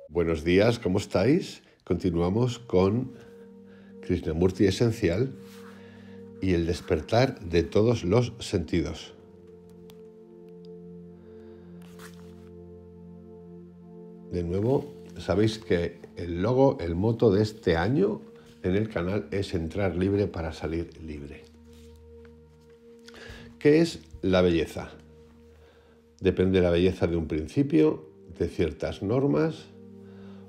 Buenos días, ¿cómo estáis? Continuamos con Krishnamurti Esencial y el despertar de todos los sentidos. De nuevo, sabéis que el logo, el moto de este año en el canal es entrar libre para salir libre. ¿Qué es la belleza? Depende de la belleza de un principio, de ciertas normas,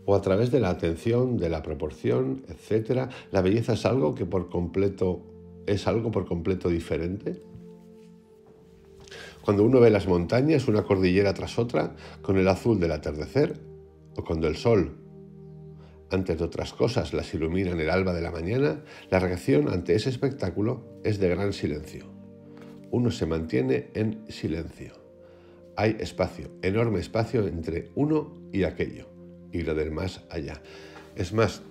o a través de la atención, de la proporción, etc. La belleza es algo por completo diferente. Cuando uno ve las montañas, una cordillera tras otra, con el azul del atardecer, o cuando el sol, antes de otras cosas, las ilumina en el alba de la mañana, la reacción ante ese espectáculo es de gran silencio. Uno se mantiene en silencio. Hay espacio, enorme espacio entre uno y aquello, y lo del más allá. Es más,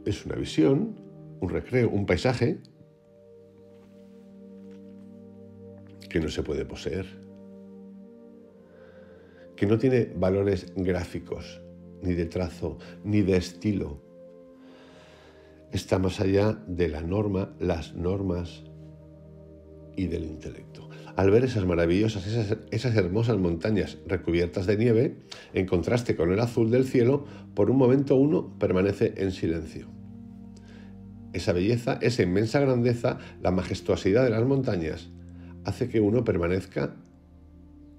es una visión, un recreo, un paisaje que no se puede poseer, que no tiene valores gráficos, ni de trazo, ni de estilo. Está más allá de la norma, las normas y del intelecto. Al ver esas maravillosas, esas hermosas montañas recubiertas de nieve, en contraste con el azul del cielo, por un momento uno permanece en silencio. Esa belleza, esa inmensa grandeza, la majestuosidad de las montañas, hace que uno permanezca,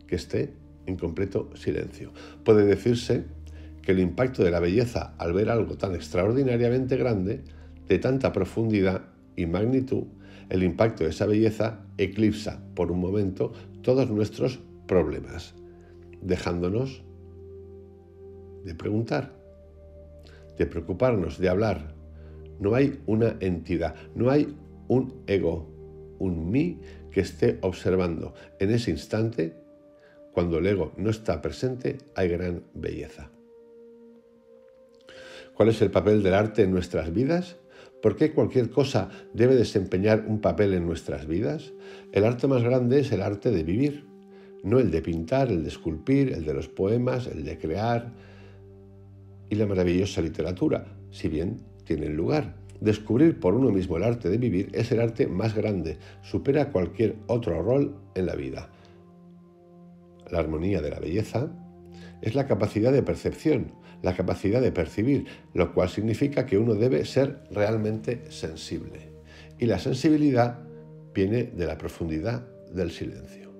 que esté en completo silencio. Puede decirse que el impacto de la belleza al ver algo tan extraordinariamente grande, de tanta profundidad y magnitud, el impacto de esa belleza eclipsa por un momento todos nuestros problemas, dejándonos de preguntar, de preocuparnos, de hablar. No hay una entidad, no hay un ego, un mí que esté observando. En ese instante, cuando el ego no está presente, hay gran belleza. ¿Cuál es el papel del arte en nuestras vidas? ¿Por qué cualquier cosa debe desempeñar un papel en nuestras vidas? El arte más grande es el arte de vivir, no el de pintar, el de esculpir, el de los poemas, el de crear y la maravillosa literatura, si bien tienen lugar. Descubrir por uno mismo el arte de vivir es el arte más grande, supera cualquier otro rol en la vida. La armonía de la belleza es la capacidad de percepción, la capacidad de percibir, lo cual significa que uno debe ser realmente sensible. Y la sensibilidad viene de la profundidad del silencio.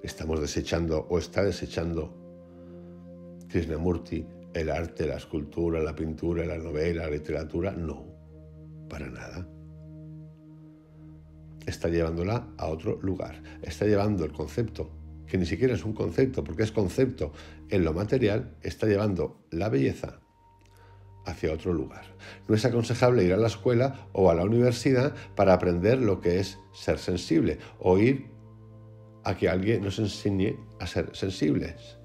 ¿Estamos desechando o está desechando Krishnamurti el arte, la escultura, la pintura, la novela, la literatura? No, para nada. Está llevándola a otro lugar. Está llevando el concepto, que ni siquiera es un concepto, porque es concepto en lo material, está llevando la belleza hacia otro lugar. No es aconsejable ir a la escuela o a la universidad para aprender lo que es ser sensible, o ir a que alguien nos enseñe a ser sensibles.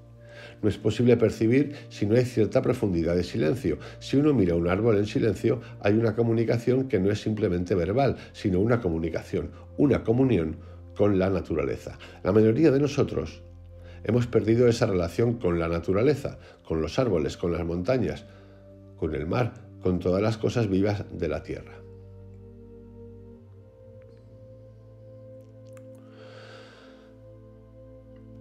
No es posible percibir si no hay cierta profundidad de silencio. Si uno mira un árbol en silencio, hay una comunicación que no es simplemente verbal, sino una comunicación, una comunión con la naturaleza. La mayoría de nosotros hemos perdido esa relación con la naturaleza, con los árboles, con las montañas, con el mar, con todas las cosas vivas de la tierra.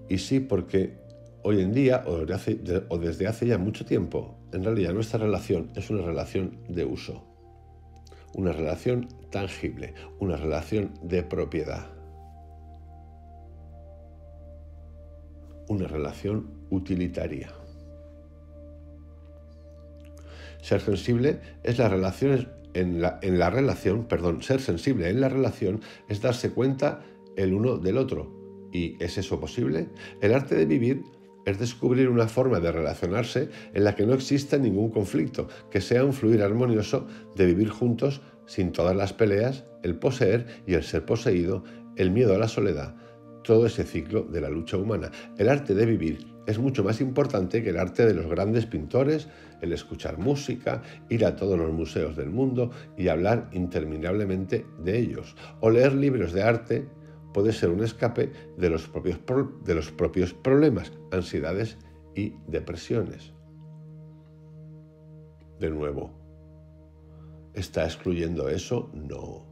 Y sí, porque hoy en día, o desde hace ya mucho tiempo, en realidad nuestra relación es una relación de uso, una relación tangible, una relación de propiedad, una relación utilitaria. Ser sensible es ser sensible en la relación es darse cuenta el uno del otro. ¿Y es eso posible? El arte de vivir es descubrir una forma de relacionarse en la que no exista ningún conflicto, que sea un fluir armonioso de vivir juntos sin todas las peleas, el poseer y el ser poseído, el miedo a la soledad, todo ese ciclo de la lucha humana. El arte de vivir es mucho más importante que el arte de los grandes pintores, el escuchar música, ir a todos los museos del mundo y hablar interminablemente de ellos, o leer libros de arte puede ser un escape de los propios problemas, ansiedades y depresiones. De nuevo, ¿está excluyendo eso? No.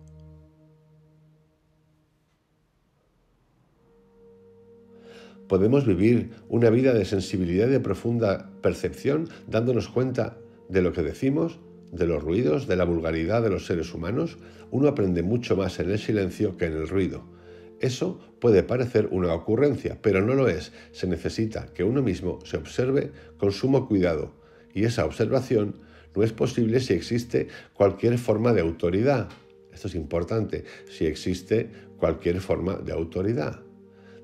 Podemos vivir una vida de sensibilidad y de profunda percepción dándonos cuenta de lo que decimos, de los ruidos, de la vulgaridad de los seres humanos. Uno aprende mucho más en el silencio que en el ruido. Eso puede parecer una ocurrencia, pero no lo es. Se necesita que uno mismo se observe con sumo cuidado, y esa observación no es posible si existe cualquier forma de autoridad. Esto es importante, si existe cualquier forma de autoridad,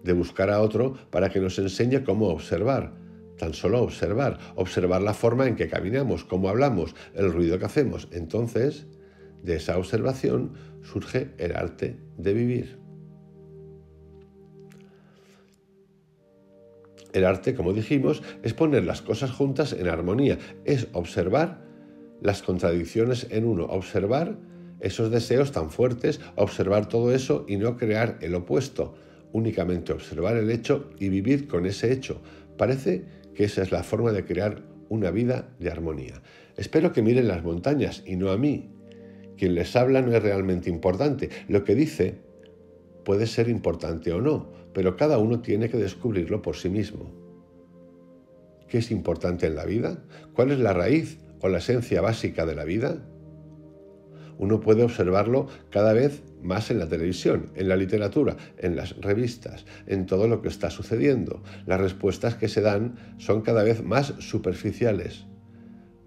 de buscar a otro para que nos enseñe cómo observar. Tan solo observar la forma en que caminamos, cómo hablamos, el ruido que hacemos. Entonces, de esa observación surge el arte de vivir. El arte, como dijimos, es poner las cosas juntas en armonía, es observar las contradicciones en uno, observar esos deseos tan fuertes, observar todo eso y no crear el opuesto, únicamente observar el hecho y vivir con ese hecho. Parece que esa es la forma de crear una vida de armonía. Espero que miren las montañas y no a mí. Quien les habla no es realmente importante. Lo que dice puede ser importante o no, pero cada uno tiene que descubrirlo por sí mismo. ¿Qué es importante en la vida? ¿Cuál es la raíz o la esencia básica de la vida? Uno puede observarlo cada vez más en la televisión, en la literatura, en las revistas, en todo lo que está sucediendo. Las respuestas que se dan son cada vez más superficiales,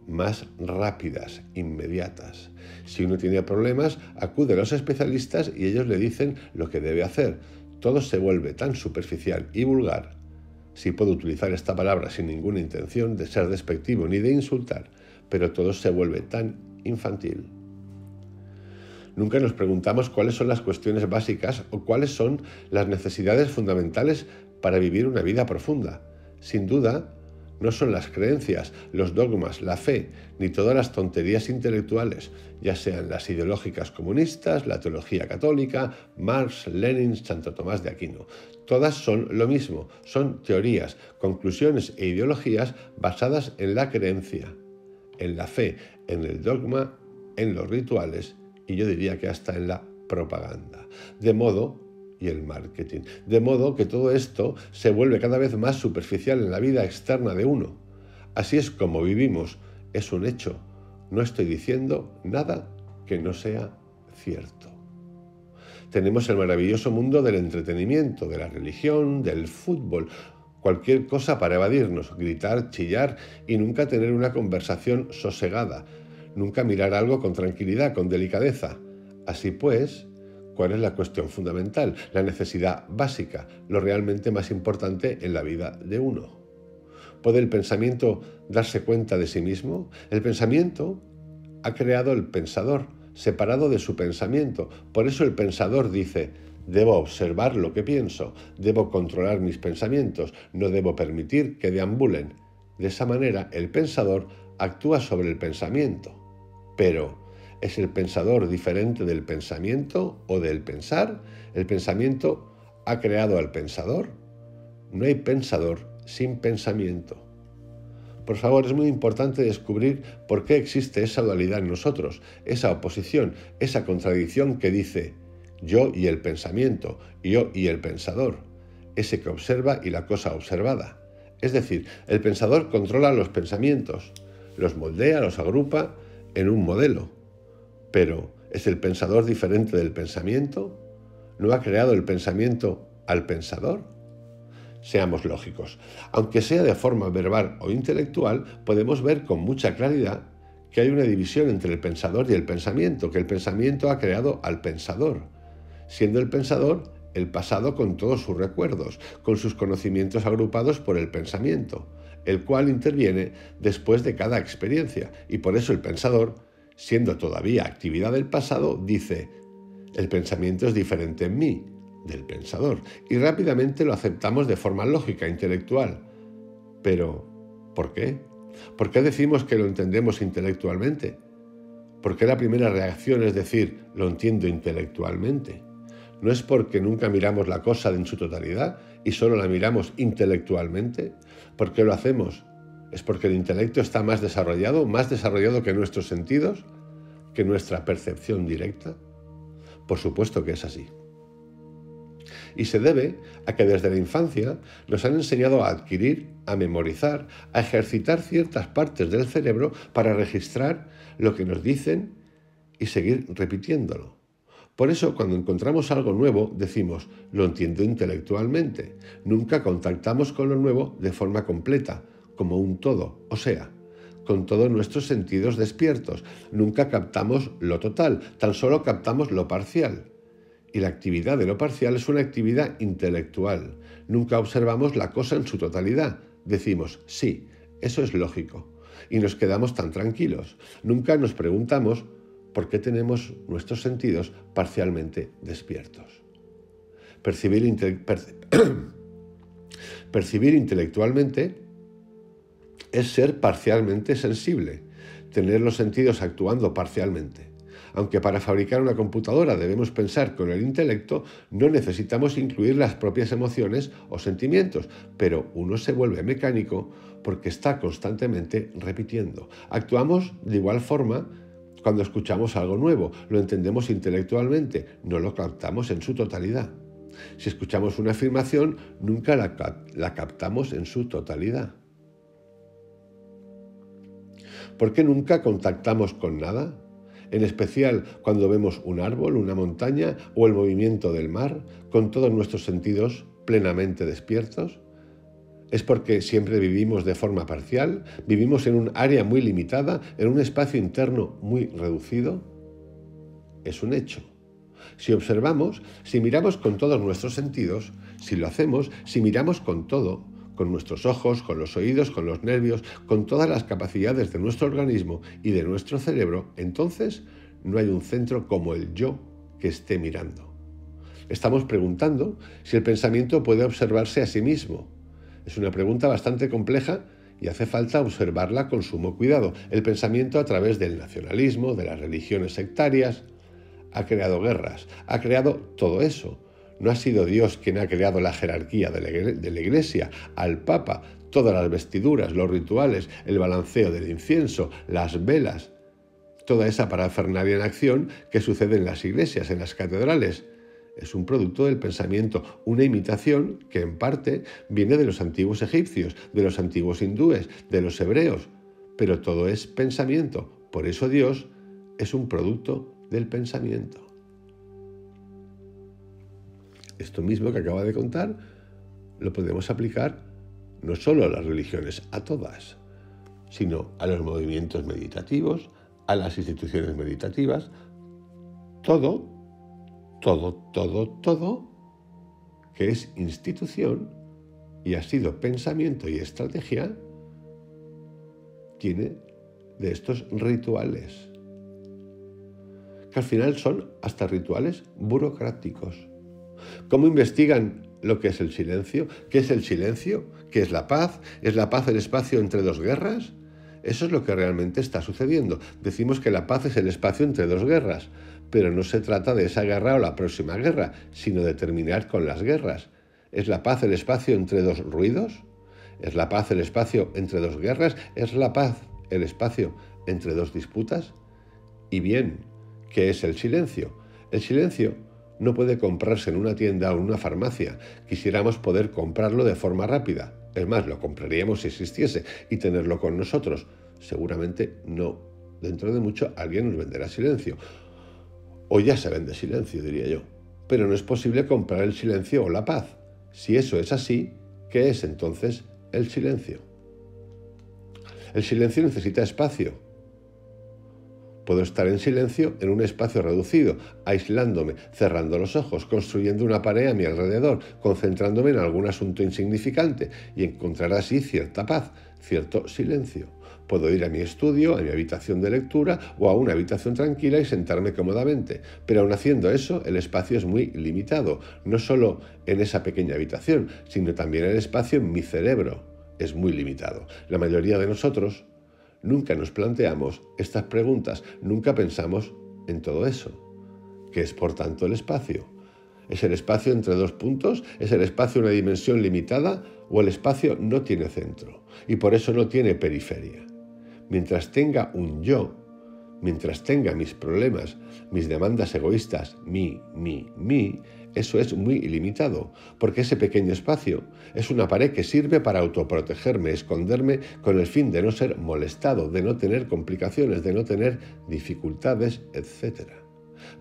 más rápidas, inmediatas. Si uno tiene problemas, acude a los especialistas y ellos le dicen lo que debe hacer. Todo se vuelve tan superficial y vulgar, si puedo utilizar esta palabra sin ninguna intención de ser despectivo ni de insultar, pero todo se vuelve tan infantil. Nunca nos preguntamos cuáles son las cuestiones básicas o cuáles son las necesidades fundamentales para vivir una vida profunda. Sin duda, no son las creencias, los dogmas, la fe, ni todas las tonterías intelectuales, ya sean las ideológicas comunistas, la teología católica, Marx, Lenin, Santo Tomás de Aquino. Todas son lo mismo, son teorías, conclusiones e ideologías basadas en la creencia, en la fe, en el dogma, en los rituales y yo diría que hasta en la propaganda. Y el marketing. De modo que todo esto se vuelve cada vez más superficial en la vida externa de uno. Así es como vivimos, es un hecho. No estoy diciendo nada que no sea cierto. Tenemos el maravilloso mundo del entretenimiento, de la religión, del fútbol, cualquier cosa para evadirnos, gritar, chillar y nunca tener una conversación sosegada, nunca mirar algo con tranquilidad, con delicadeza. Así pues, ¿cuál es la cuestión fundamental? La necesidad básica, lo realmente más importante en la vida de uno. ¿Puede el pensamiento darse cuenta de sí mismo? El pensamiento ha creado el pensador, separado de su pensamiento. Por eso el pensador dice: debo observar lo que pienso, debo controlar mis pensamientos, no debo permitir que deambulen. De esa manera, el pensador actúa sobre el pensamiento. Pero, ¿es el pensador diferente del pensamiento o del pensar? ¿El pensamiento ha creado al pensador? No hay pensador sin pensamiento. Por favor, es muy importante descubrir por qué existe esa dualidad en nosotros, esa oposición, esa contradicción que dice yo y el pensamiento, yo y el pensador, ese que observa y la cosa observada. Es decir, el pensador controla los pensamientos, los moldea, los agrupa en un modelo. Pero, ¿es el pensador diferente del pensamiento? ¿No ha creado el pensamiento al pensador? Seamos lógicos. Aunque sea de forma verbal o intelectual, podemos ver con mucha claridad que hay una división entre el pensador y el pensamiento, que el pensamiento ha creado al pensador, siendo el pensador el pasado con todos sus recuerdos, con sus conocimientos agrupados por el pensamiento, el cual interviene después de cada experiencia, y por eso el pensador, siendo todavía actividad del pasado, dice: el pensamiento es diferente en mí del pensador, y rápidamente lo aceptamos de forma lógica, intelectual. Pero, ¿por qué? ¿Por qué decimos que lo entendemos intelectualmente? ¿Por qué la primera reacción es decir, lo entiendo intelectualmente? ¿No es porque nunca miramos la cosa en su totalidad y solo la miramos intelectualmente? ¿Por qué lo hacemos? ¿Es porque el intelecto está más desarrollado que nuestros sentidos, que nuestra percepción directa? Por supuesto que es así. Y se debe a que desde la infancia nos han enseñado a adquirir, a memorizar, a ejercitar ciertas partes del cerebro para registrar lo que nos dicen y seguir repitiéndolo. Por eso, cuando encontramos algo nuevo, decimos, lo entiendo intelectualmente. Nunca contactamos con lo nuevo de forma completa, como un todo, o sea, con todos nuestros sentidos despiertos. Nunca captamos lo total, tan solo captamos lo parcial. Y la actividad de lo parcial es una actividad intelectual. Nunca observamos la cosa en su totalidad. Decimos, sí, eso es lógico. Y nos quedamos tan tranquilos. Nunca nos preguntamos por qué tenemos nuestros sentidos parcialmente despiertos. Percibir intelectualmente es ser parcialmente sensible, tener los sentidos actuando parcialmente. Aunque para fabricar una computadora debemos pensar con el intelecto, no necesitamos incluir las propias emociones o sentimientos, pero uno se vuelve mecánico porque está constantemente repitiendo. Actuamos de igual forma cuando escuchamos algo nuevo, lo entendemos intelectualmente, no lo captamos en su totalidad. Si escuchamos una afirmación, nunca la captamos en su totalidad. ¿Por qué nunca contactamos con nada? En especial cuando vemos un árbol, una montaña o el movimiento del mar, con todos nuestros sentidos plenamente despiertos. ¿Es porque siempre vivimos de forma parcial? ¿Vivimos en un área muy limitada, en un espacio interno muy reducido? Es un hecho. Si observamos, si miramos con todos nuestros sentidos, si lo hacemos, si miramos con todo, con nuestros ojos, con los oídos, con los nervios, con todas las capacidades de nuestro organismo y de nuestro cerebro, entonces no hay un centro como el yo que esté mirando. Estamos preguntando si el pensamiento puede observarse a sí mismo. Es una pregunta bastante compleja y hace falta observarla con sumo cuidado. El pensamiento, a través del nacionalismo, de las religiones sectarias, ha creado guerras, ha creado todo eso. No ha sido Dios quien ha creado la jerarquía de la Iglesia, al Papa, todas las vestiduras, los rituales, el balanceo del incienso, las velas, toda esa parafernalia en acción que sucede en las iglesias, en las catedrales. Es un producto del pensamiento, una imitación que en parte viene de los antiguos egipcios, de los antiguos hindúes, de los hebreos, pero todo es pensamiento. Por eso Dios es un producto del pensamiento. Esto mismo que acabo de contar lo podemos aplicar no solo a las religiones, a todas, sino a los movimientos meditativos, a las instituciones meditativas. Todo que es institución y ha sido pensamiento y estrategia, tiene de estos rituales, que al final son hasta rituales burocráticos. ¿Cómo investigan lo que es el silencio? ¿Qué es el silencio? ¿Qué es la paz? ¿Es la paz el espacio entre dos guerras? Eso es lo que realmente está sucediendo. Decimos que la paz es el espacio entre dos guerras, pero no se trata de esa guerra o la próxima guerra, sino de terminar con las guerras. ¿Es la paz el espacio entre dos ruidos? ¿Es la paz el espacio entre dos guerras? ¿Es la paz el espacio entre dos disputas? Y bien, ¿qué es el silencio? El silencio no puede comprarse en una tienda o en una farmacia. Quisiéramos poder comprarlo de forma rápida. Es más, lo compraríamos si existiese y tenerlo con nosotros. Seguramente no. Dentro de mucho alguien nos venderá silencio. O ya se vende silencio, diría yo. Pero no es posible comprar el silencio o la paz. Si eso es así, ¿qué es entonces el silencio? El silencio necesita espacio. Puedo estar en silencio en un espacio reducido, aislándome, cerrando los ojos, construyendo una pared a mi alrededor, concentrándome en algún asunto insignificante y encontrar así cierta paz, cierto silencio. Puedo ir a mi estudio, a mi habitación de lectura o a una habitación tranquila y sentarme cómodamente, pero aun haciendo eso, el espacio es muy limitado, no solo en esa pequeña habitación, sino también el espacio en mi cerebro es muy limitado. La mayoría de nosotros nunca nos planteamos estas preguntas, nunca pensamos en todo eso. ¿Qué es, por tanto, el espacio? ¿Es el espacio entre dos puntos? ¿Es el espacio una dimensión limitada? ¿O el espacio no tiene centro y por eso no tiene periferia? Mientras tenga un yo, mientras tenga mis problemas, mis demandas egoístas, mí, eso es muy ilimitado, porque ese pequeño espacio es una pared que sirve para autoprotegerme, esconderme con el fin de no ser molestado, de no tener complicaciones, de no tener dificultades, etc.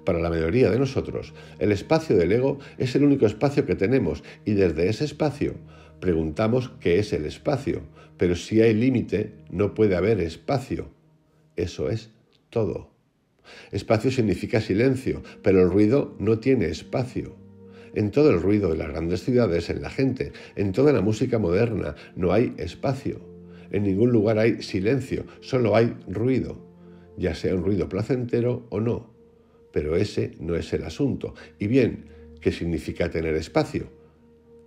Para la mayoría de nosotros, el espacio del ego es el único espacio que tenemos y desde ese espacio preguntamos qué es el espacio, pero si hay límite no puede haber espacio. Eso es todo. Espacio significa silencio, pero el ruido no tiene espacio. En todo el ruido de las grandes ciudades, en la gente, en toda la música moderna, no hay espacio. En ningún lugar hay silencio, solo hay ruido, ya sea un ruido placentero o no. Pero ese no es el asunto. Y bien, ¿qué significa tener espacio?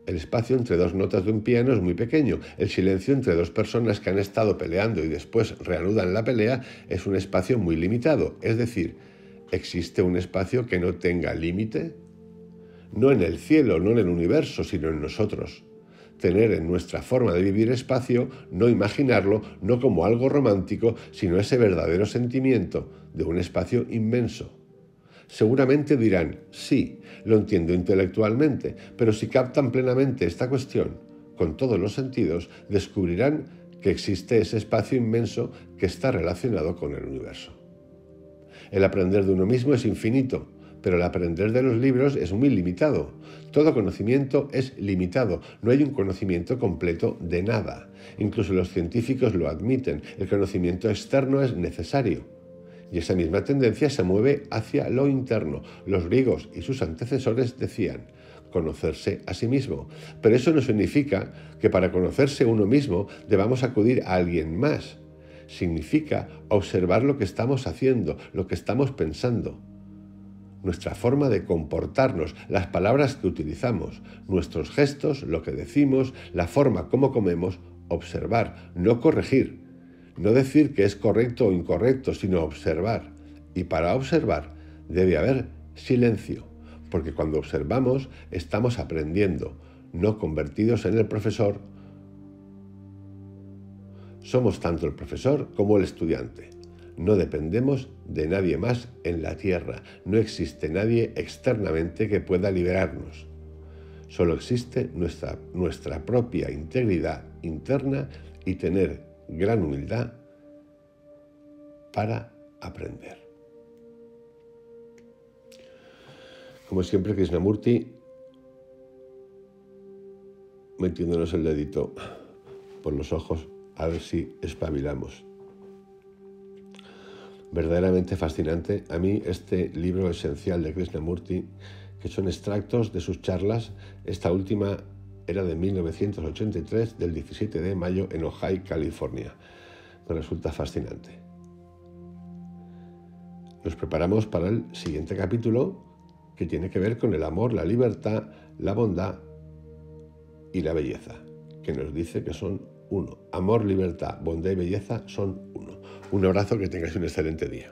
El espacio entre dos notas de un piano es muy pequeño. El silencio entre dos personas que han estado peleando y después reanudan la pelea es un espacio muy limitado. Es decir, ¿existe un espacio que no tenga límite? No en el cielo, no en el universo, sino en nosotros. Tener en nuestra forma de vivir espacio, no imaginarlo, no como algo romántico, sino ese verdadero sentimiento de un espacio inmenso. Seguramente dirán, sí, lo entiendo intelectualmente, pero si captan plenamente esta cuestión, con todos los sentidos, descubrirán que existe ese espacio inmenso que está relacionado con el universo. El aprender de uno mismo es infinito, pero el aprender de los libros es muy limitado. Todo conocimiento es limitado, no hay un conocimiento completo de nada. Incluso los científicos lo admiten, el conocimiento externo es necesario. Y esa misma tendencia se mueve hacia lo interno. Los griegos y sus antecesores decían conocerse a sí mismo. Pero eso no significa que para conocerse uno mismo debamos acudir a alguien más. Significa observar lo que estamos haciendo, lo que estamos pensando, nuestra forma de comportarnos, las palabras que utilizamos, nuestros gestos, lo que decimos, la forma como comemos, observar, no corregir. No decir que es correcto o incorrecto, sino observar. Y para observar debe haber silencio, porque cuando observamos estamos aprendiendo, no convertidos en el profesor. Somos tanto el profesor como el estudiante. No dependemos de nadie más en la tierra. No existe nadie externamente que pueda liberarnos. Solo existe nuestra propia integridad interna y tener gran humildad para aprender. Como siempre, Krishnamurti, metiéndonos el dedito por los ojos a ver si espabilamos. Verdaderamente fascinante. A mí este libro esencial de Krishnamurti, que son extractos de sus charlas, esta última era de 1983, del 17 de mayo en Ojai, California. Me resulta fascinante. Nos preparamos para el siguiente capítulo, que tiene que ver con el amor, la libertad, la bondad y la belleza, que nos dice que son uno. Amor, libertad, bondad y belleza son uno. Un abrazo, que tengáis un excelente día.